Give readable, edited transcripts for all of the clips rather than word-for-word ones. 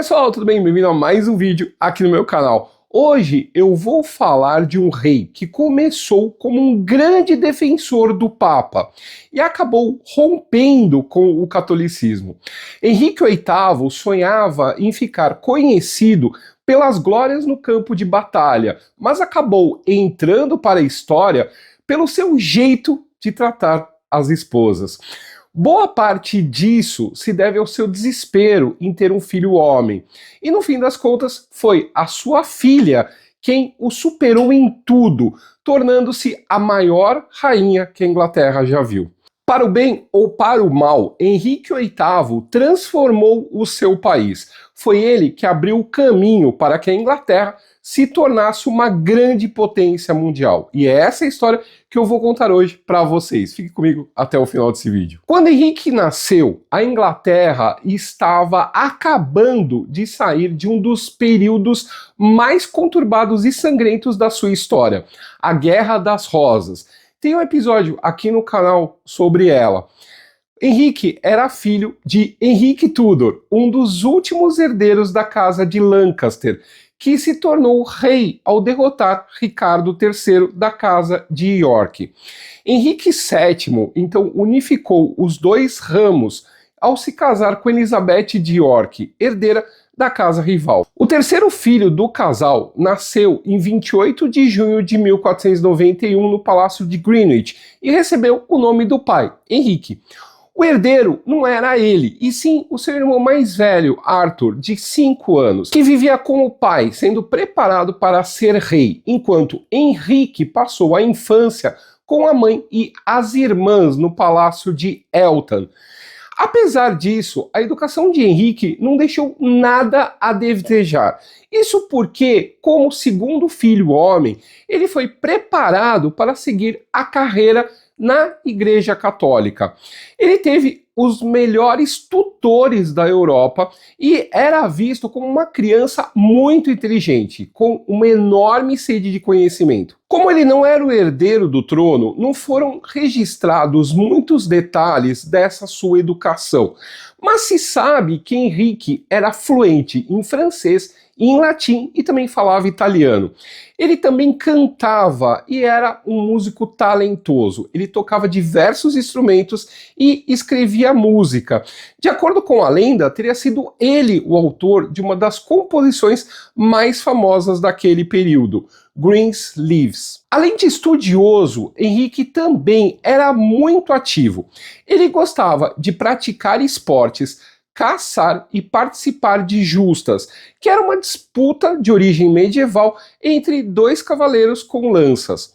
pessoal, tudo bem? Bem-vindo a mais um vídeo aqui no meu canal. Hoje eu vou falar de um rei que começou como um grande defensor do Papa e acabou rompendo com o catolicismo. Henrique VIII sonhava em ficar conhecido pelas glórias no campo de batalha, mas acabou entrando para a história pelo seu jeito de tratar as esposas. Boa parte disso se deve ao seu desespero em ter um filho homem. E no fim das contas, foi a sua filha quem o superou em tudo, tornando-se a maior rainha que a Inglaterra já viu. Para o bem ou para o mal, Henrique VIII transformou o seu país. Foi ele que abriu o caminho para que a Inglaterra se tornasse uma grande potência mundial. E é essa a história que eu vou contar hoje para vocês. Fique comigo até o final desse vídeo. Quando Henrique nasceu, a Inglaterra estava acabando de sair de um dos períodos mais conturbados e sangrentos da sua história, a Guerra das Rosas. Tem um episódio aqui no canal sobre ela. Henrique era filho de Henrique Tudor, um dos últimos herdeiros da casa de Lancaster, que se tornou rei ao derrotar Ricardo III da casa de York. Henrique VII, então, unificou os dois ramos ao se casar com Elizabeth de York, herdeira da casa rival. O terceiro filho do casal nasceu em 28 de junho de 1491 no Palácio de Greenwich e recebeu o nome do pai, Henrique. O herdeiro não era ele, e sim o seu irmão mais velho, Arthur, de 5 anos, que vivia com o pai, sendo preparado para ser rei, enquanto Henrique passou a infância com a mãe e as irmãs no Palácio de Eltham. Apesar disso, a educação de Henrique não deixou nada a desejar. Isso porque, como segundo filho homem, ele foi preparado para seguir a carreira na Igreja Católica. Ele teve os melhores tutores da Europa e era visto como uma criança muito inteligente, com uma enorme sede de conhecimento. Como ele não era o herdeiro do trono, não foram registrados muitos detalhes dessa sua educação, mas se sabe que Henrique era fluente em francês, em latim e também falava italiano. Ele também cantava e era um músico talentoso. Ele tocava diversos instrumentos e escrevia música. De acordo com a lenda, teria sido ele o autor de uma das composições mais famosas daquele período, Greensleeves. Além de estudioso, Henrique também era muito ativo. Ele gostava de praticar esportes, caçar e participar de justas, que era uma disputa de origem medieval entre dois cavaleiros com lanças.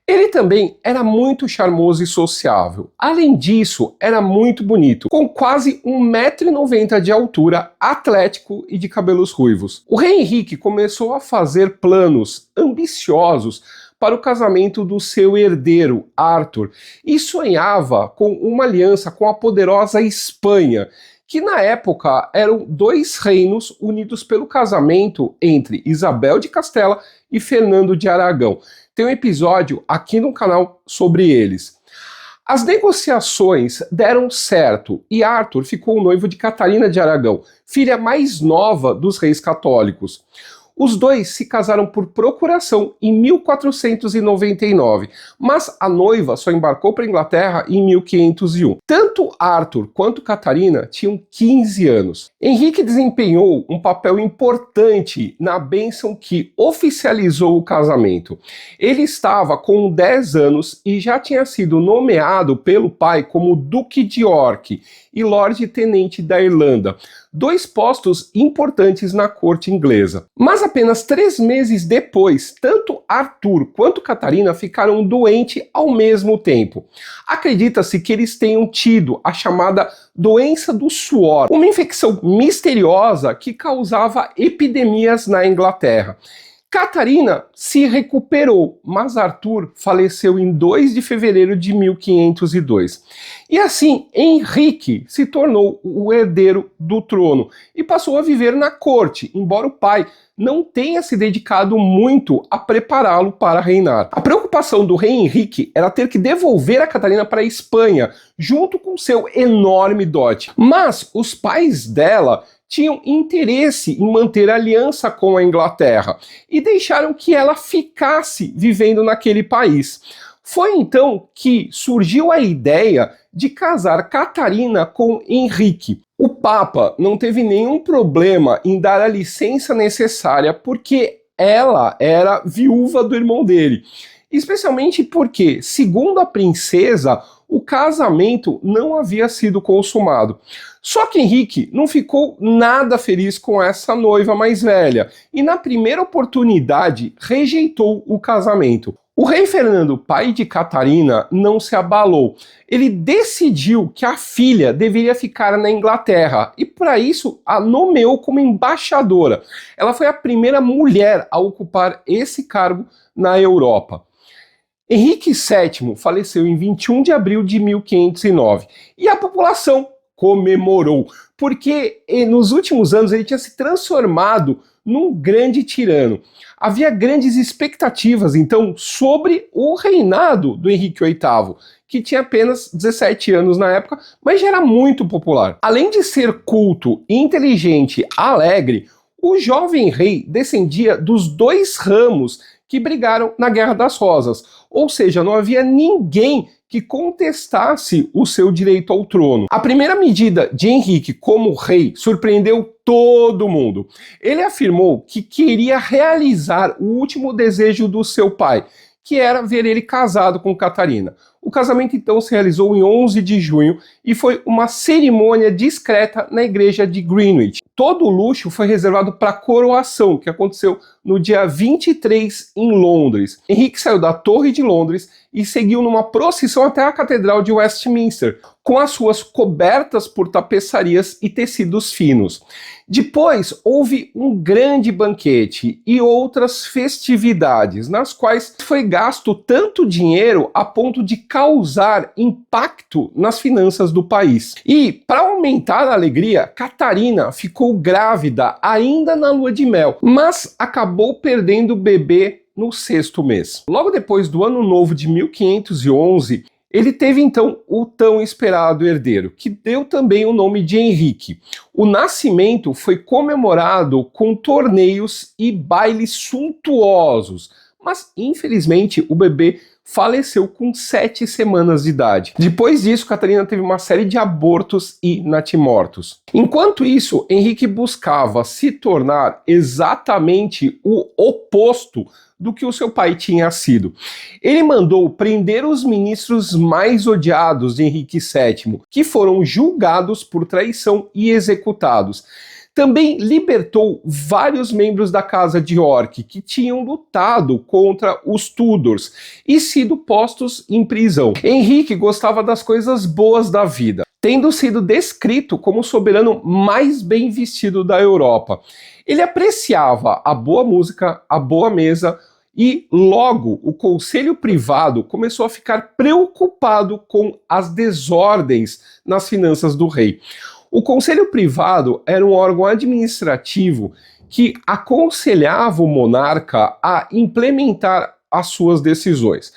Ele também era muito charmoso e sociável. Além disso, era muito bonito, com quase 1,90 m de altura, atlético e de cabelos ruivos. O rei Henrique começou a fazer planos ambiciosos para o casamento do seu herdeiro, Arthur, e sonhava com uma aliança com a poderosa Espanha, que na época eram dois reinos unidos pelo casamento entre Isabel de Castela e Fernando de Aragão. Tem um episódio aqui no canal sobre eles. As negociações deram certo e Arthur ficou noivo de Catarina de Aragão, filha mais nova dos reis católicos. Os dois se casaram por procuração em 1499, mas a noiva só embarcou para a Inglaterra em 1501. Tanto Arthur quanto Catarina tinham 15 anos. Henrique desempenhou um papel importante na bênção que oficializou o casamento. Ele estava com 10 anos e já tinha sido nomeado pelo pai como Duque de York e Lorde Tenente da Irlanda, dois postos importantes na corte inglesa. Mas apenas 3 meses depois, tanto Arthur quanto Catarina ficaram doentes ao mesmo tempo. Acredita-se que eles tenham tido a chamada doença do suor, uma infecção misteriosa que causava epidemias na Inglaterra. Catarina se recuperou, mas Arthur faleceu em 2 de fevereiro de 1502. E assim, Henrique se tornou o herdeiro do trono e passou a viver na corte, embora o pai não tenha se dedicado muito a prepará-lo para reinar. A preocupação do rei Henrique era ter que devolver a Catarina para a Espanha, junto com seu enorme dote. Mas os pais dela tinham interesse em manter aliança com a Inglaterra e deixaram que ela ficasse vivendo naquele país. Foi então que surgiu a ideia de casar Catarina com Henrique. O Papa não teve nenhum problema em dar a licença necessária porque ela era viúva do irmão dele. Especialmente porque, segundo a princesa, o casamento não havia sido consumado. Só que Henrique não ficou nada feliz com essa noiva mais velha e, na primeira oportunidade, rejeitou o casamento. O rei Fernando, pai de Catarina, não se abalou. Ele decidiu que a filha deveria ficar na Inglaterra e, para isso, a nomeou como embaixadora. Ela foi a primeira mulher a ocupar esse cargo na Europa. Henrique VII faleceu em 21 de abril de 1509 e a população comemorou, porque nos últimos anos ele tinha se transformado num grande tirano. Havia grandes expectativas, então, sobre o reinado do Henrique VIII, que tinha apenas 17 anos na época, mas já era muito popular. Além de ser culto, inteligente, alegre, o jovem rei descendia dos dois ramos que brigaram na Guerra das Rosas, ou seja, não havia ninguém que contestasse o seu direito ao trono. A primeira medida de Henrique como rei surpreendeu todo mundo. Ele afirmou que queria realizar o último desejo do seu pai, que era ver ele casado com Catarina. O casamento então se realizou em 11 de junho e foi uma cerimônia discreta na igreja de Greenwich. Todo o luxo foi reservado para a coroação, que aconteceu no dia 23 em Londres. Henrique saiu da Torre de Londres e seguiu numa procissão até a Catedral de Westminster, com as ruas cobertas por tapeçarias e tecidos finos. Depois houve um grande banquete e outras festividades, nas quais foi gasto tanto dinheiro a ponto de causar impacto nas finanças do país. E, para aumentar a alegria, Catarina ficou grávida ainda na lua de mel, mas acabou perdendo o bebê no 6º mês. Logo depois do ano novo de 1511, ele teve então o tão esperado herdeiro, que deu também o nome de Henrique. O nascimento foi comemorado com torneios e bailes suntuosos, mas infelizmente o bebê faleceu com 7 semanas de idade. Depois disso, Catarina teve uma série de abortos e natimortos. Enquanto isso, Henrique buscava se tornar exatamente o oposto do que o seu pai tinha sido. Ele mandou prender os ministros mais odiados de Henrique VII, que foram julgados por traição e executados. Também libertou vários membros da Casa de York que tinham lutado contra os Tudors e sido postos em prisão. Henrique gostava das coisas boas da vida, tendo sido descrito como o soberano mais bem vestido da Europa. Ele apreciava a boa música, a boa mesa, e logo o conselho privado começou a ficar preocupado com as desordens nas finanças do rei. O conselho privado era um órgão administrativo que aconselhava o monarca a implementar as suas decisões.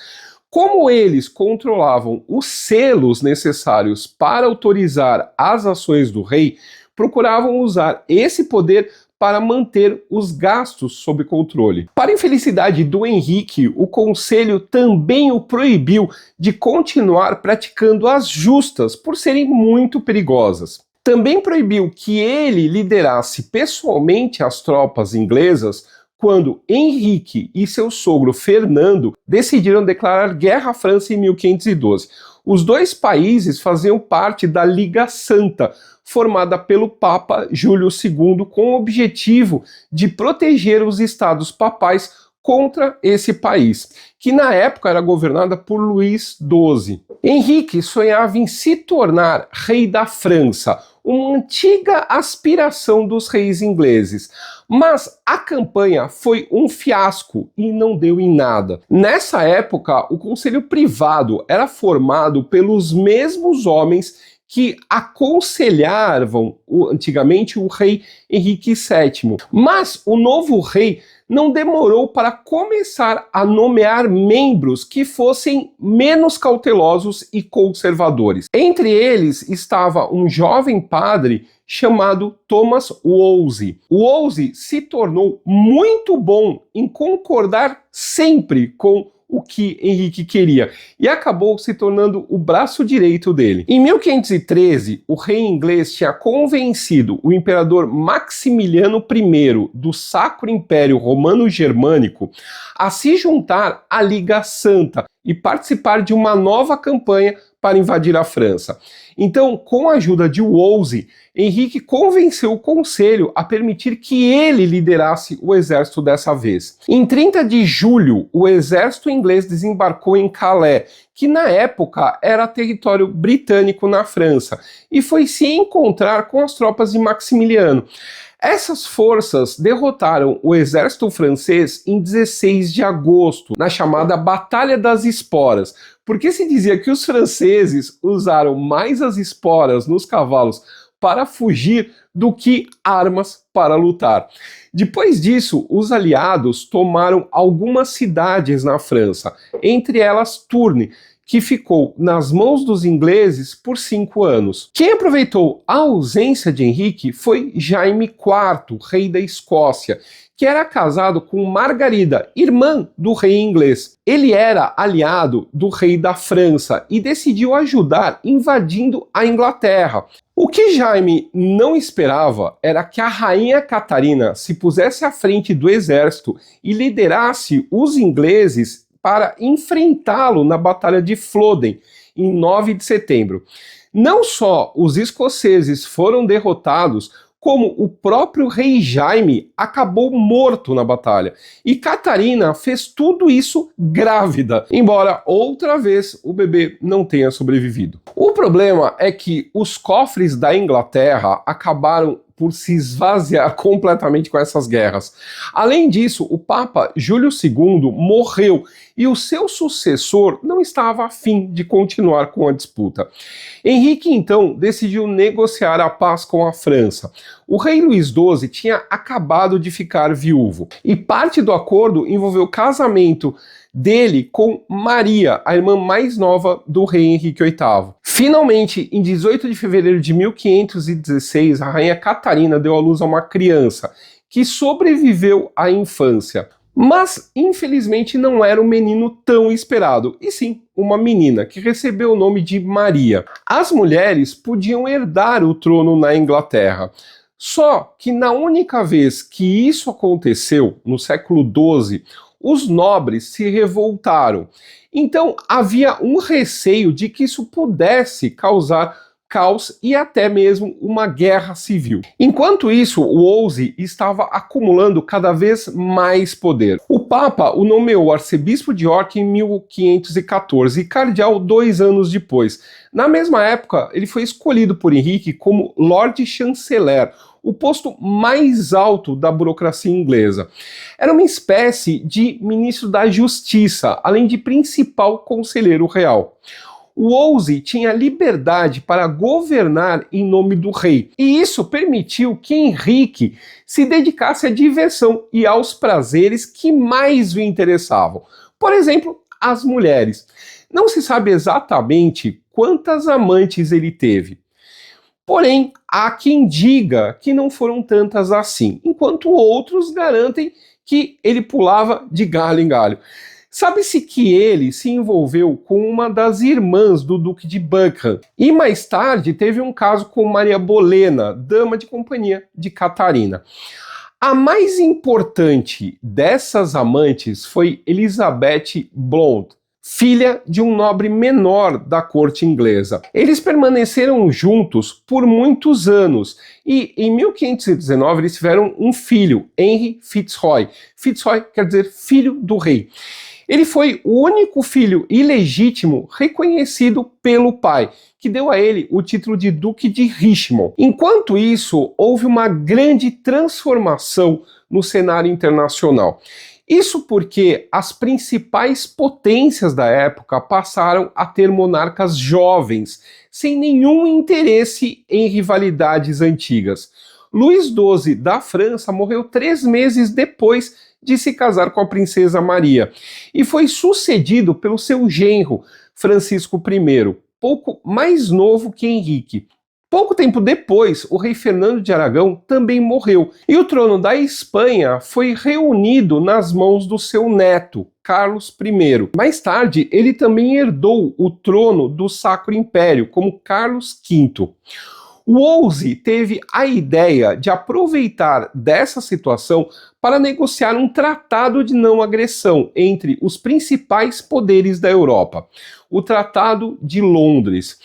Como eles controlavam os selos necessários para autorizar as ações do rei, procuravam usar esse poder para manter os gastos sob controle. Para a infelicidade do Henrique, o conselho também o proibiu de continuar praticando as justas por serem muito perigosas. Também proibiu que ele liderasse pessoalmente as tropas inglesas quando Henrique e seu sogro Fernando decidiram declarar guerra à França em 1512. Os dois países faziam parte da Liga Santa, formada pelo Papa Júlio II, com o objetivo de proteger os estados papais contra esse país, que na época era governada por Luís XII. Henrique sonhava em se tornar rei da França, uma antiga aspiração dos reis ingleses. Mas a campanha foi um fiasco e não deu em nada. Nessa época, o conselho privado era formado pelos mesmos homens que aconselhavam antigamente o rei Henrique VII. Mas o novo rei não demorou para começar a nomear membros que fossem menos cautelosos e conservadores. Entre eles estava um jovem padre chamado Thomas Wolsey. Wolsey se tornou muito bom em concordar sempre com o que Henrique queria, e acabou se tornando o braço direito dele. Em 1513, o rei inglês tinha convencido o imperador Maximiliano I do Sacro Império Romano-Germânico a se juntar à Liga Santa e participar de uma nova campanha para invadir a França. Então, com a ajuda de Wolsey, Henrique convenceu o conselho a permitir que ele liderasse o exército dessa vez. Em 30 de julho, o exército inglês desembarcou em Calais, que na época era território britânico na França, e foi se encontrar com as tropas de Maximiliano. Essas forças derrotaram o exército francês em 16 de agosto, na chamada Batalha das Esporas, porque se dizia que os franceses usaram mais as esporas nos cavalos para fugir do que armas para lutar. Depois disso, os aliados tomaram algumas cidades na França, entre elas Tourne, que ficou nas mãos dos ingleses por 5 anos. Quem aproveitou a ausência de Henrique foi Jaime IV, rei da Escócia, que era casado com Margarida, irmã do rei inglês. Ele era aliado do rei da França e decidiu ajudar invadindo a Inglaterra. O que Jaime não esperava era que a rainha Catarina se pusesse à frente do exército e liderasse os ingleses para enfrentá-lo na Batalha de Flodden, em 9 de setembro. Não só os escoceses foram derrotados, como o próprio rei Jaime acabou morto na batalha. E Catarina fez tudo isso grávida, embora outra vez o bebê não tenha sobrevivido. O problema é que os cofres da Inglaterra acabaram por se esvaziar completamente com essas guerras. Além disso, o Papa Júlio II morreu e o seu sucessor não estava a fim de continuar com a disputa. Henrique, então, decidiu negociar a paz com a França. O rei Luís XII tinha acabado de ficar viúvo, e parte do acordo envolveu o casamento dele com Maria, a irmã mais nova do rei Henrique VIII. Finalmente, em 18 de fevereiro de 1516, a rainha Catarina deu à luz a uma criança, que sobreviveu à infância. Mas, infelizmente, não era um menino tão esperado, e sim uma menina, que recebeu o nome de Maria. As mulheres podiam herdar o trono na Inglaterra. Só que na única vez que isso aconteceu, no século XII, os nobres se revoltaram. Então havia um receio de que isso pudesse causar caos e até mesmo uma guerra civil. Enquanto isso, o Wolsey estava acumulando cada vez mais poder. O Papa o nomeou arcebispo de York em 1514 e cardeal 2 anos depois. Na mesma época, ele foi escolhido por Henrique como Lord Chanceler, o posto mais alto da burocracia inglesa. Era uma espécie de ministro da Justiça, além de principal conselheiro real. O Wolsey tinha liberdade para governar em nome do rei, e isso permitiu que Henrique se dedicasse à diversão e aos prazeres que mais o interessavam. Por exemplo, as mulheres. Não se sabe exatamente quantas amantes ele teve. Porém, há quem diga que não foram tantas assim, enquanto outros garantem que ele pulava de galho em galho. Sabe-se que ele se envolveu com uma das irmãs do Duque de Buckingham e mais tarde teve um caso com Maria Bolena, dama de companhia de Catarina. A mais importante dessas amantes foi Elizabeth Blount, filha de um nobre menor da corte inglesa. Eles permaneceram juntos por muitos anos e em 1519 eles tiveram um filho, Henry Fitzroy. Fitzroy quer dizer filho do rei. Ele foi o único filho ilegítimo reconhecido pelo pai, que deu a ele o título de Duque de Richmond. Enquanto isso, houve uma grande transformação no cenário internacional. Isso porque as principais potências da época passaram a ter monarcas jovens, sem nenhum interesse em rivalidades antigas. Luís XII da França morreu 3 meses depois de se casar com a princesa Maria, e foi sucedido pelo seu genro, Francisco I, pouco mais novo que Henrique. Pouco tempo depois, o rei Fernando de Aragão também morreu, e o trono da Espanha foi reunido nas mãos do seu neto, Carlos I. Mais tarde, ele também herdou o trono do Sacro Império, como Carlos V. Wolsey teve a ideia de aproveitar dessa situação para negociar um tratado de não agressão entre os principais poderes da Europa, o Tratado de Londres.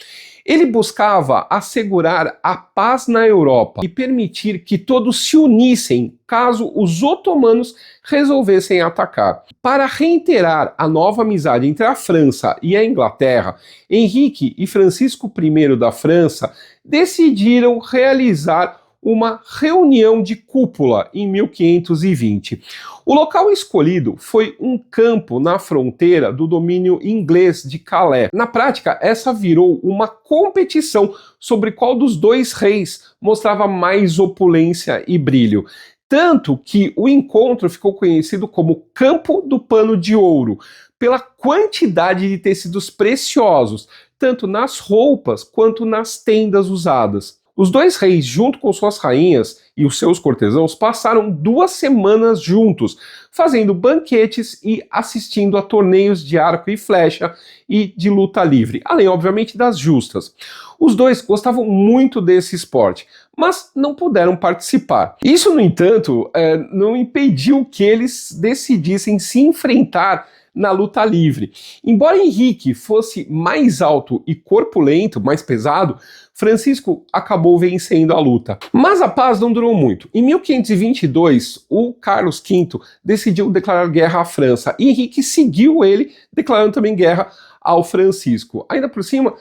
Ele buscava assegurar a paz na Europa e permitir que todos se unissem caso os otomanos resolvessem atacar. Para reiterar a nova amizade entre a França e a Inglaterra, Henrique e Francisco I da França decidiram realizar uma reunião de cúpula em 1520. O local escolhido foi um campo na fronteira do domínio inglês de Calais. Na prática, essa virou uma competição sobre qual dos dois reis mostrava mais opulência e brilho. Tanto que o encontro ficou conhecido como Campo do Pano de Ouro, pela quantidade de tecidos preciosos, tanto nas roupas quanto nas tendas usadas. Os dois reis, junto com suas rainhas e os seus cortesãos, passaram 2 semanas juntos, fazendo banquetes e assistindo a torneios de arco e flecha e de luta livre, além, obviamente, das justas. Os dois gostavam muito desse esporte, mas não puderam participar. Isso, no entanto, não impediu que eles decidissem se enfrentar na luta livre. Embora Henrique fosse mais alto e corpulento, mais pesado, Francisco acabou vencendo a luta. Mas a paz não durou muito. Em 1522, o Carlos V decidiu declarar guerra à França e Henrique seguiu ele, declarando também guerra ao Francisco. Ainda por cima,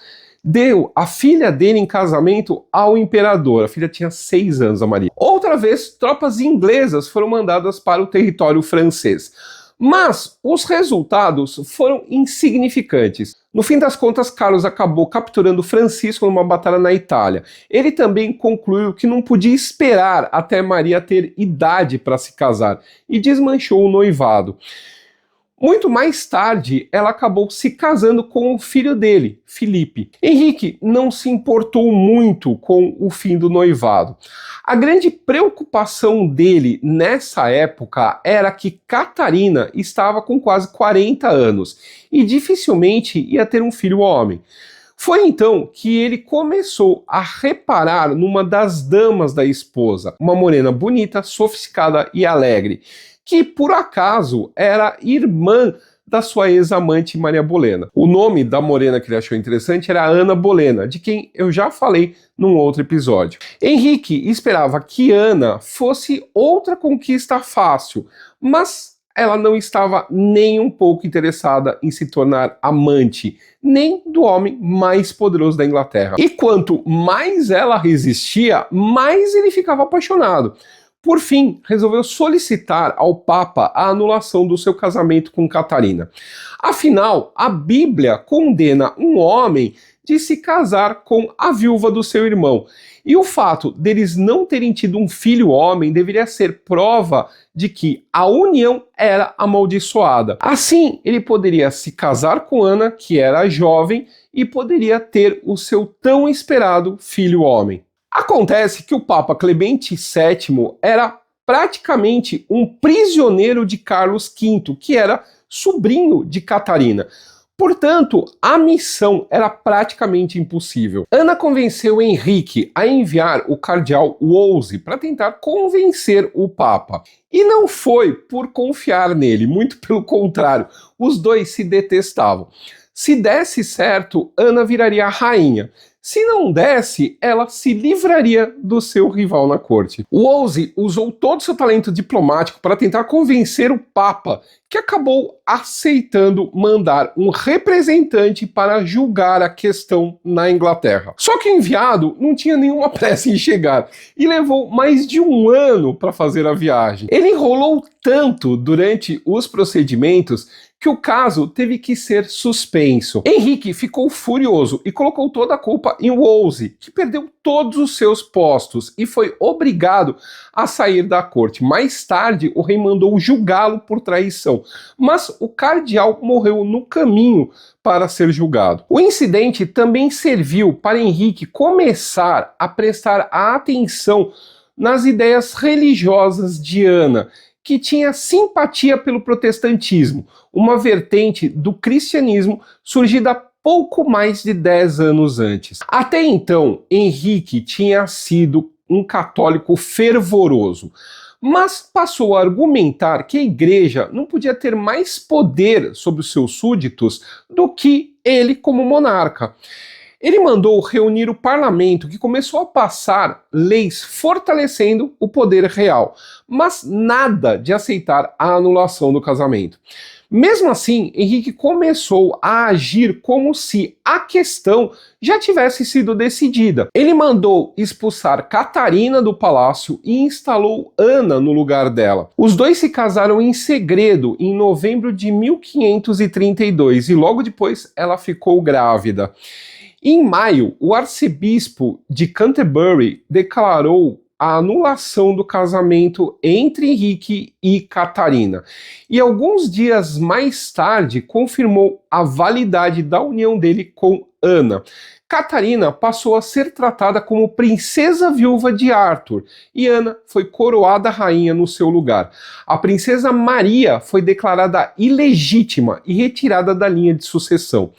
deu a filha dele em casamento ao imperador. A filha tinha 6 anos, a Maria. Outra vez, tropas inglesas foram mandadas para o território francês. Mas os resultados foram insignificantes. No fim das contas, Carlos acabou capturando Francisco numa batalha na Itália. Ele também concluiu que não podia esperar até Maria ter idade para se casar e desmanchou o noivado. Muito mais tarde, ela acabou se casando com o filho dele, Filipe. Henrique não se importou muito com o fim do noivado. A grande preocupação dele nessa época era que Catarina estava com quase 40 anos e dificilmente ia ter um filho homem. Foi então que ele começou a reparar numa das damas da esposa, uma morena bonita, sofisticada e alegre, que por acaso era irmã da sua ex-amante Maria Bolena. O nome da morena que ele achou interessante era Ana Bolena, de quem eu já falei num outro episódio. Henrique esperava que Ana fosse outra conquista fácil, mas ela não estava nem um pouco interessada em se tornar amante, nem do homem mais poderoso da Inglaterra. E quanto mais ela resistia, mais ele ficava apaixonado. Por fim, resolveu solicitar ao Papa a anulação do seu casamento com Catarina. Afinal, a Bíblia condena um homem de se casar com a viúva do seu irmão. E o fato deles não terem tido um filho homem deveria ser prova de que a união era amaldiçoada. Assim, ele poderia se casar com Ana, que era jovem, e poderia ter o seu tão esperado filho homem. Acontece que o Papa Clemente VII era praticamente um prisioneiro de Carlos V, que era sobrinho de Catarina. Portanto, a missão era praticamente impossível. Ana convenceu Henrique a enviar o cardeal Wolsey para tentar convencer o Papa. E não foi por confiar nele, muito pelo contrário, os dois se detestavam. Se desse certo, Ana viraria rainha. Se não desse, ela se livraria do seu rival na corte. Wolsey usou todo o seu talento diplomático para tentar convencer o Papa, que acabou aceitando mandar um representante para julgar a questão na Inglaterra. Só que o enviado não tinha nenhuma pressa em chegar e levou mais de 1 ano para fazer a viagem. Ele enrolou tanto durante os procedimentos que o caso teve que ser suspenso. Henrique ficou furioso e colocou toda a culpa em Wolsey, que perdeu todos os seus postos e foi obrigado a sair da corte. Mais tarde, o rei mandou julgá-lo por traição, mas o cardeal morreu no caminho para ser julgado. O incidente também serviu para Henrique começar a prestar atenção nas ideias religiosas de Ana, que tinha simpatia pelo protestantismo, uma vertente do cristianismo surgida pouco mais de 10 anos antes. Até então, Henrique tinha sido um católico fervoroso, mas passou a argumentar que a igreja não podia ter mais poder sobre os seus súditos do que ele como monarca. Ele mandou reunir o parlamento, que começou a passar leis fortalecendo o poder real, mas nada de aceitar a anulação do casamento. Mesmo assim, Henrique começou a agir como se a questão já tivesse sido decidida. Ele mandou expulsar Catarina do palácio e instalou Ana no lugar dela. Os dois se casaram em segredo em novembro de 1532 e logo depois ela ficou grávida. Em maio, o arcebispo de Canterbury declarou a anulação do casamento entre Henrique e Catarina. E alguns dias mais tarde confirmou a validade da união dele com Ana. Catarina passou a ser tratada como princesa viúva de Arthur e Ana foi coroada rainha no seu lugar. A princesa Maria foi declarada ilegítima e retirada da linha de sucessão.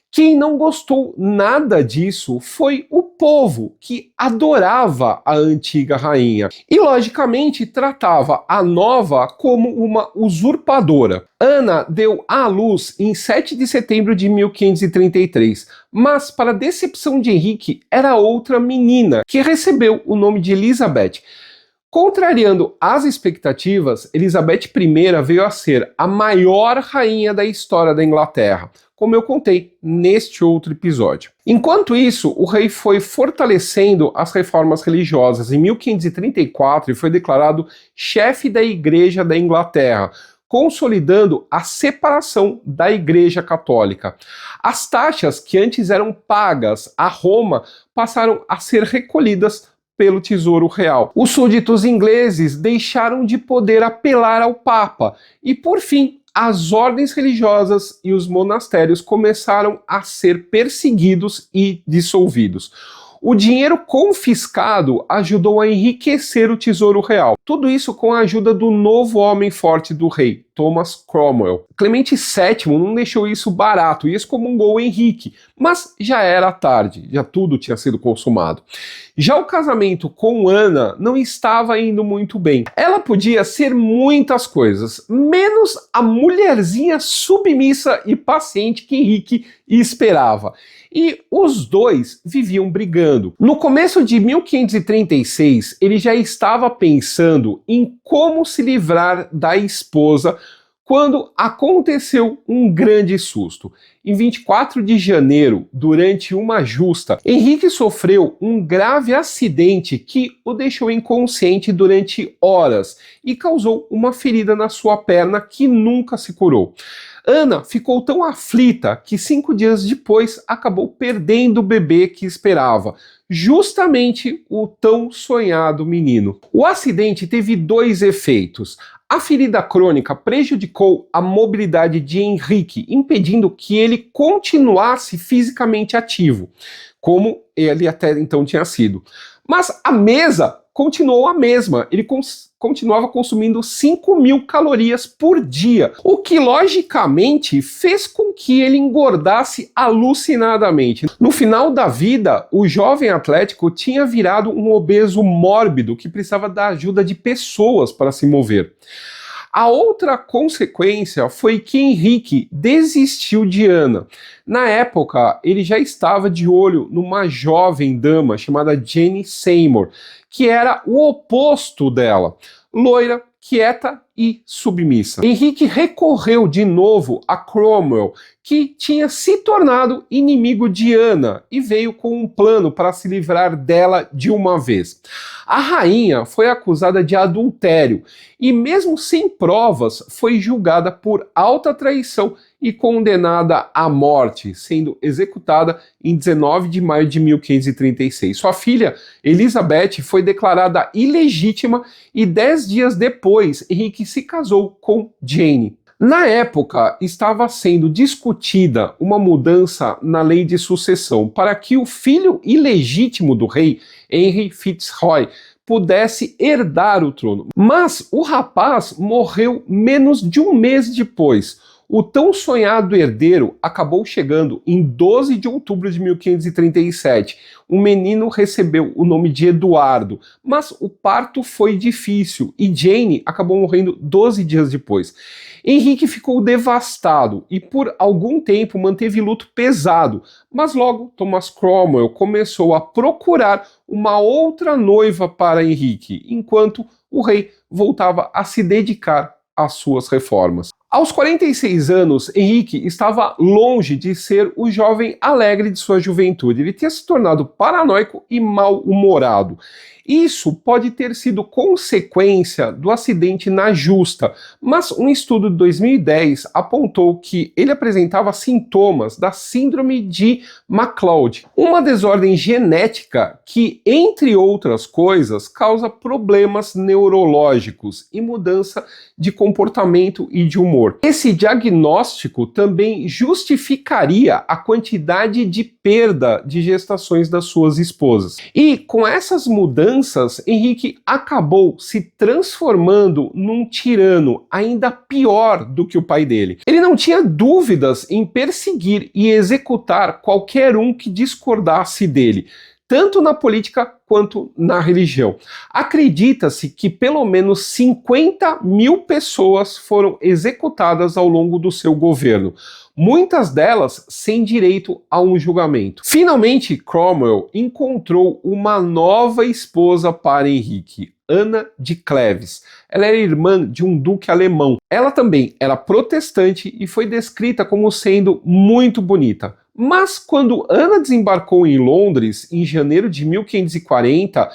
Quem não gostou nada disso foi o povo, que adorava a antiga rainha e, logicamente, tratava a nova como uma usurpadora. Ana deu à luz em 7 de setembro de 1533, mas, para decepção de Henrique, era outra menina, que recebeu o nome de Elizabeth. Contrariando as expectativas, Elizabeth I veio a ser a maior rainha da história da Inglaterra, como eu contei neste outro episódio. Enquanto isso, o rei foi fortalecendo as reformas religiosas. Em 1534, ele foi declarado chefe da Igreja da Inglaterra, consolidando a separação da Igreja Católica. As taxas que antes eram pagas a Roma passaram a ser recolhidas pelo Tesouro Real. Os súditos ingleses deixaram de poder apelar ao Papa e, por fim, as ordens religiosas e os monastérios começaram a ser perseguidos e dissolvidos. O dinheiro confiscado ajudou a enriquecer o Tesouro Real. Tudo isso com a ajuda do novo homem forte do rei, Thomas Cromwell. Clemente VII não deixou isso barato e excomungou Henrique, mas já era tarde, já tudo tinha sido consumado. Já o casamento com Ana não estava indo muito bem. Ela podia ser muitas coisas, menos a mulherzinha submissa e paciente que Henrique esperava. E os dois viviam brigando. No começo de 1536, ele já estava pensando em como se livrar da esposa quando aconteceu um grande susto. Em 24 de janeiro, durante uma justa, Henrique sofreu um grave acidente que o deixou inconsciente durante horas e causou uma ferida na sua perna que nunca se curou. Ana ficou tão aflita que 5 dias depois acabou perdendo o bebê que esperava, justamente o tão sonhado menino. O acidente teve 2 efeitos. A ferida crônica prejudicou a mobilidade de Henrique, impedindo que ele continuasse fisicamente ativo, como ele até então tinha sido. Mas a mesa continuou a mesma, ele continuava consumindo 5.000 calorias por dia, o que logicamente fez com que ele engordasse alucinadamente. No final da vida, o jovem atlético tinha virado um obeso mórbido que precisava da ajuda de pessoas para se mover. A outra consequência foi que Henrique desistiu de Ana. Na época, ele já estava de olho numa jovem dama chamada Jane Seymour, que era o oposto dela. Loira, quieta e submissa. Henrique recorreu de novo a Cromwell, que tinha se tornado inimigo de Ana e veio com um plano para se livrar dela de uma vez. A rainha foi acusada de adultério e, mesmo sem provas, foi julgada por alta traição e condenada à morte, sendo executada em 19 de maio de 1536. Sua filha, Elizabeth, foi declarada ilegítima e 10 dias depois, Henrique se casou com Jane. Na época, estava sendo discutida uma mudança na lei de sucessão para que o filho ilegítimo do rei, Henry Fitzroy, pudesse herdar o trono. Mas o rapaz morreu menos de um mês depois. O tão sonhado herdeiro acabou chegando em 12 de outubro de 1537. O menino recebeu o nome de Eduardo, mas o parto foi difícil e Jane acabou morrendo 12 dias depois. Henrique ficou devastado e por algum tempo manteve luto pesado, mas logo Thomas Cromwell começou a procurar uma outra noiva para Henrique, enquanto o rei voltava a se dedicar às suas reformas. Aos 46 anos, Henrique estava longe de ser o jovem alegre de sua juventude. Ele tinha se tornado paranoico e mal-humorado. Isso pode ter sido consequência do acidente na Justa, mas um estudo de 2010 apontou que ele apresentava sintomas da síndrome de MacLeod, uma desordem genética que, entre outras coisas, causa problemas neurológicos e mudança de comportamento e de humor. Esse diagnóstico também justificaria a quantidade de perda de gestações das suas esposas. E com essas mudanças, Henrique acabou se transformando num tirano ainda pior do que o pai dele. Ele não tinha dúvidas em perseguir e executar qualquer um que discordasse dele, tanto na política quanto na religião. Acredita-se que pelo menos 50 mil pessoas foram executadas ao longo do seu governo, muitas delas sem direito a um julgamento. Finalmente, Cromwell encontrou uma nova esposa para Henrique, Ana de Cleves. Ela era irmã de um duque alemão. Ela também era protestante e foi descrita como sendo muito bonita. Mas quando Ana desembarcou em Londres, em janeiro de 1540,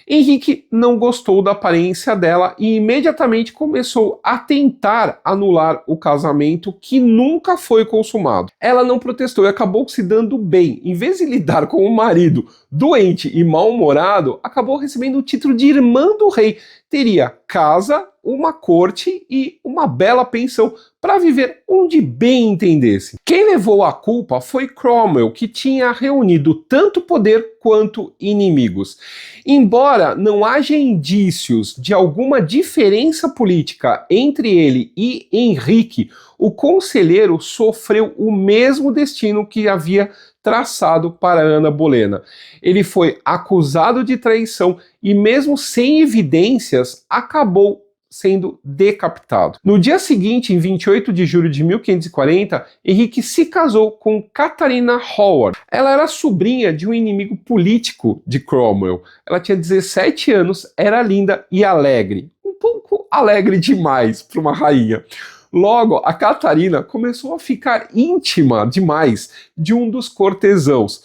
Henrique não gostou da aparência dela e imediatamente começou a tentar anular o casamento que nunca foi consumado. Ela não protestou e acabou se dando bem. Em vez de lidar com o marido doente e mal-humorado, acabou recebendo o título de irmã do rei. Teria casa, uma corte e uma bela pensão para viver onde bem entendesse. Quem levou a culpa foi Cromwell, que tinha reunido tanto poder quanto inimigos. Embora não haja indícios de alguma diferença política entre ele e Henrique, o conselheiro sofreu o mesmo destino que havia traçado para Ana Bolena. Ele foi acusado de traição e, mesmo sem evidências, acabou sendo decapitado. No dia seguinte, em 28 de julho de 1540, Henrique se casou com Catarina Howard. Ela era sobrinha de um inimigo político de Cromwell. Ela tinha 17 anos, era linda e alegre. Um pouco alegre demais para uma rainha. Logo, a Catarina começou a ficar íntima demais de um dos cortesãos.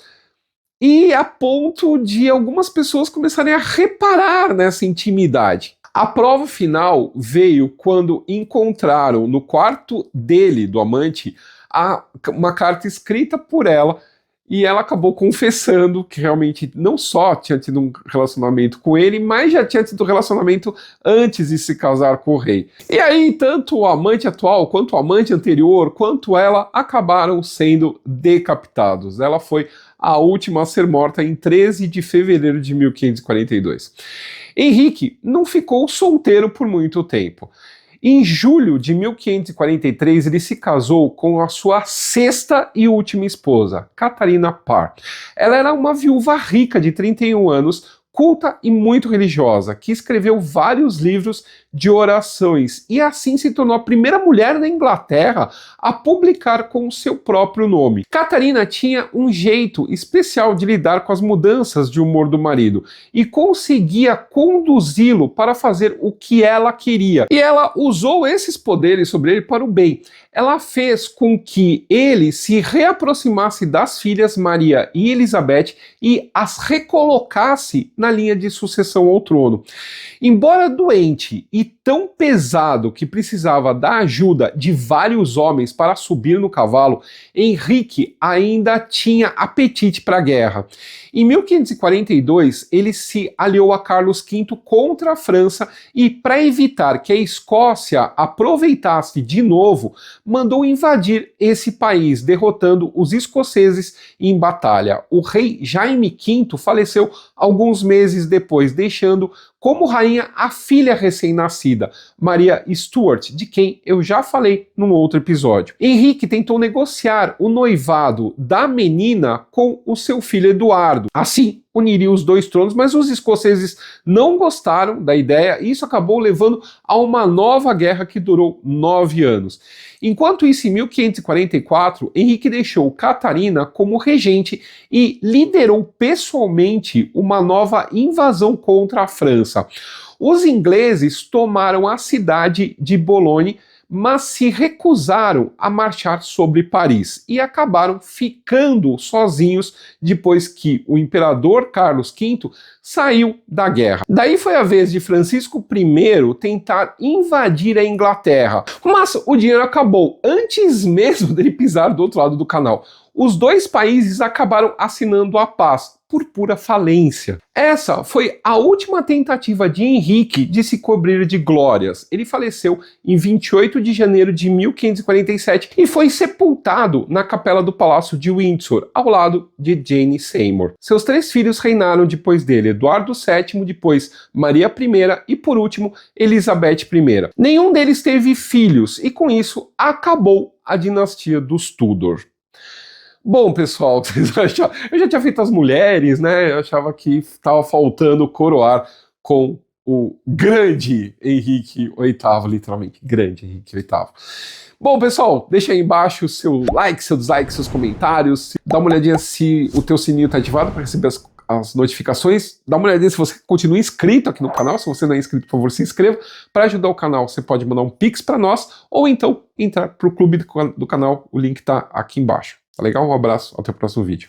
E a ponto de algumas pessoas começarem a reparar nessa intimidade. A prova final veio quando encontraram no quarto dele, do amante, uma carta escrita por ela, e ela acabou confessando que realmente não só tinha tido um relacionamento com ele, mas já tinha tido relacionamento antes de se casar com o rei. E aí, tanto o amante atual, quanto o amante anterior, quanto ela, acabaram sendo decapitados. Ela foi a última a ser morta em 13 de fevereiro de 1542. Henrique não ficou solteiro por muito tempo. Em julho de 1543, ele se casou com a sua sexta e última esposa, Catarina Parr. Ela era uma viúva rica de 31 anos, culta e muito religiosa, que escreveu vários livros de orações e assim se tornou a primeira mulher na Inglaterra a publicar com o seu próprio nome. Catarina tinha um jeito especial de lidar com as mudanças de humor do marido e conseguia conduzi-lo para fazer o que ela queria. E ela usou esses poderes sobre ele para o bem. Ela fez com que ele se reaproximasse das filhas Maria e Elizabeth e as recolocasse na linha de sucessão ao trono. Embora doente e tão pesado que precisava da ajuda de vários homens para subir no cavalo, Henrique ainda tinha apetite para a guerra. Em 1542, ele se aliou a Carlos V contra a França e, para evitar que a Escócia aproveitasse de novo, mandou invadir esse país, derrotando os escoceses em batalha. O rei Jaime V faleceu alguns meses depois, deixando como rainha a filha recém-nascida, Maria Stuart, de quem eu já falei num outro episódio. Henrique tentou negociar o noivado da menina com o seu filho Eduardo. Assim, uniria os dois tronos, mas os escoceses não gostaram da ideia e isso acabou levando a uma nova guerra que durou 9 anos. Enquanto isso, em 1544, Henrique deixou Catarina como regente e liderou pessoalmente uma nova invasão contra a França. Os ingleses tomaram a cidade de Boulogne, mas se recusaram a marchar sobre Paris e acabaram ficando sozinhos depois que o imperador Carlos V saiu da guerra. Daí foi a vez de Francisco I tentar invadir a Inglaterra, mas o dinheiro acabou antes mesmo dele pisar do outro lado do canal. Os dois países acabaram assinando a paz por pura falência. Essa foi a última tentativa de Henrique de se cobrir de glórias. Ele faleceu em 28 de janeiro de 1547 e foi sepultado na capela do Palácio de Windsor, ao lado de Jane Seymour. Seus 3 filhos reinaram depois dele, Eduardo VII, depois Maria I e, por último, Elizabeth I. Nenhum deles teve filhos e, com isso, acabou a dinastia dos Tudor. Bom, pessoal, eu já tinha feito as mulheres, né? Eu achava que estava faltando coroar com o grande Henrique VIII, literalmente, grande Henrique VIII. Bom, pessoal, deixa aí embaixo o seu like, seu dislike, seus comentários. Dá uma olhadinha se o teu sininho está ativado para receber as notificações. Dá uma olhadinha se você continua inscrito aqui no canal. Se você não é inscrito, por favor, se inscreva. Para ajudar o canal, você pode mandar um Pix para nós ou então entrar para o clube do canal. O link está aqui embaixo. Tá legal? Um abraço, até o próximo vídeo.